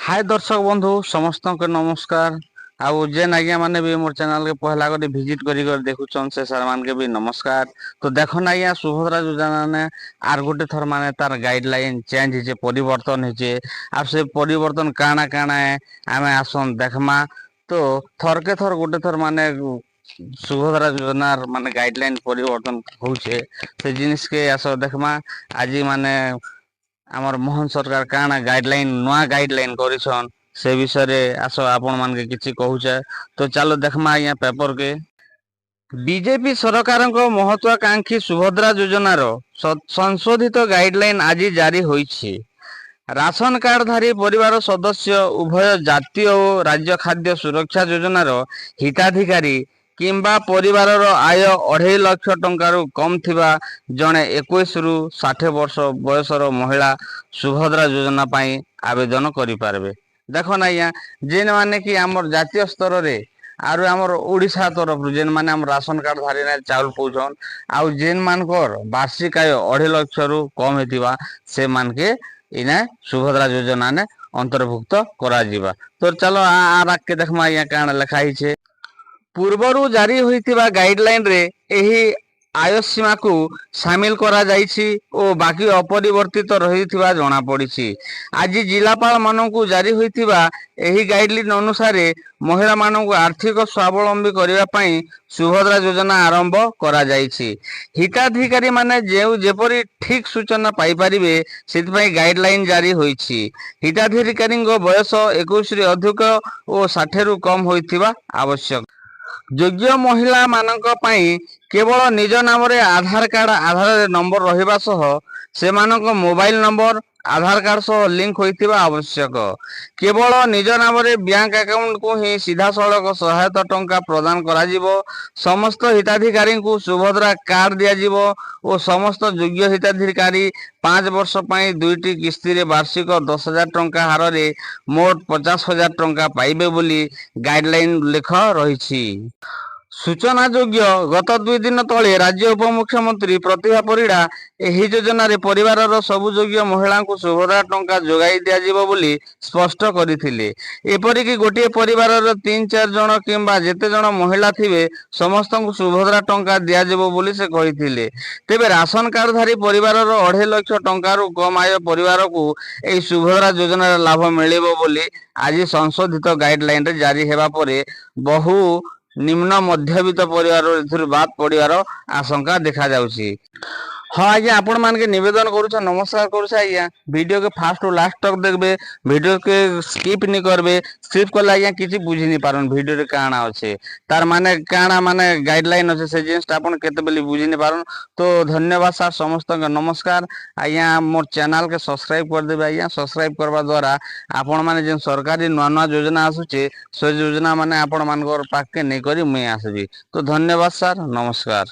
हाय दर्शक बंधु समस्त को नमस्कार। आउ जेन आज्ञा माने भी मोर चैनल के पहला कर विजिट करी कर देखुचन से सर मान के भी नमस्कार। तो देखो ना आज्ञा सुभद्रा योजना ने आर गोटे थर माने तार गाइडलाइन चेंज होचे परिवर्तन होचे। आ से परिवर्तन काना काना है आमे आसन देखमा। तो थर के थर गोटे थर माने सुभद्रा योजना माने गाइडलाइन परिवर्तन होचे से जिनिस के आसो देखमा। आज माने आमर मोहन सरकार काना गाइडलाइन नवा गाइडलाइन करिछन से विषय रे आसो आपण मान के किछि कहूचे। तो चलो देखमा यहाँ पेपर के बीजेपी सरकार महत्वाकांक्षी सुभद्रा योजनार संशोधित गाइडलाइन आज जारी होईछि। राशन कार्डधारी परिवार सदस्य उभय जातीय और राज्य खाद्य सुरक्षा योजनार हिताधिकारी किंबा परिवारर आय 2.5 लाख टंकारु कम थिबा जणे 21 रु 60 वर्ष बयसर महिला सुभद्रा योजना पाई आवेदन करि पारबे। देखो ना या जेन माने कि हमर जातीय स्तर रे आरो हमर ओडिशा तरफ जेन माने हम राशन कार्ड धारी ना चाउल पहुचन आउ जेन मानकर वार्षिक आय 2.5 लाख रु कम हेतिबा से मान के इने सुभद्रा योजना ने अंतर्भुक्त करा जिबा। तो चलो आ के देखमा या काना लिखाई छे। पूर्वरु जारी होइतिबा गाइडलाइन रे एही आय सीमा को शामिल करा जाइछि ओ बाकी अपरिवर्तित रहिथिबा जणा पड़िछि। आज जिलापाल मानकु जारी होइतिबा एही गाइडलाइन अनुसार महिला मानकु आर्थिक स्वावलंबी करिवा पई सुभद्रा योजना आरंभ करा जाइछि। हिताधिकारी माने जेउ जेपरि ठीक सूचना पाई परिबे सेति पई गाइडलाइन जारी होइछि। हिताधिकारी बयस 21 रे अधिक ओ 60 रु कम होइतिबा आवश्यक। योग्य महिला मानक पई केवल निज नाम रे आधार कार्ड आधार नंबर रहिबा सह से मानक मोबाइल नंबर आधार कार्ड सह लिंक होइतिबा आवश्यक। केवल निज नाम रे बैंक अकाउंट को ही सीधा सड़क सहायता टंका प्रदान करा जिवो। समस्त हिताधिकारी को सुभद्रा कार्ड दिया जिवो और समस्त योग्य हिताधिकारी 5 वर्ष पई दुईटी किस्ती रे वार्षिक 10,000 टंका हार रे मोट 50,000 टंका पाइबे बोली गाइडलाइन उल्लेख रही। सूचना योग्य गत 2 दिन तले राज्य उपमुख्यमंत्री प्रतिभा परिड़ा एही योजना रे परिवारर सबु योग्य महिला को सुभद्रा टंका जोगाई दिया जिवो बोली स्पष्ट करिथिले। एपरि कि गोटे परिवारर 3-4 जण किंबा जेते जण महिला थिबे समस्त को सुभद्रा टंका दिया जिवो बोली से कहिथिले। तेबे राशन कार्डधारी परिवारर 2.5 लाख टंका रु कम आय परिवार को एही सुभद्रा योजना रे लाभ मिलिबो बोली आज संशोधित गाइडलाइन रे जारी हेबा परे बहु निम्न मध्यवित्त परिवार बात पड़ियार आशंका देखा जाउछि। हाँ आज्ञा आपण मान के निवेदन करूछ नमस्कार करूछ आज्ञा वीडियो के फास्ट और लास्ट तक देखबे वीडियो के स्किप नहीं करबे। स्किप करले आज्ञा किछि बुझी नहीं पारन वीडियो रे काना अछि तार माने काना माने गाइडलाइन अछि से जिंस आपण केते बेली बुझी नहीं पारन। तो धन्यवाद सर समस्त के नमस्कार। आज्ञा मोर चैनल के सब्सक्राइब कर देबे। आज्ञा सब्सक्राइब करबा द्वारा आपण माने जे सरकारी नवा नवा योजना आसुचे से योजना माने आपण मानकर पाके नहीं करी मैं आसबी। तो धन्यवाद सर नमस्कार।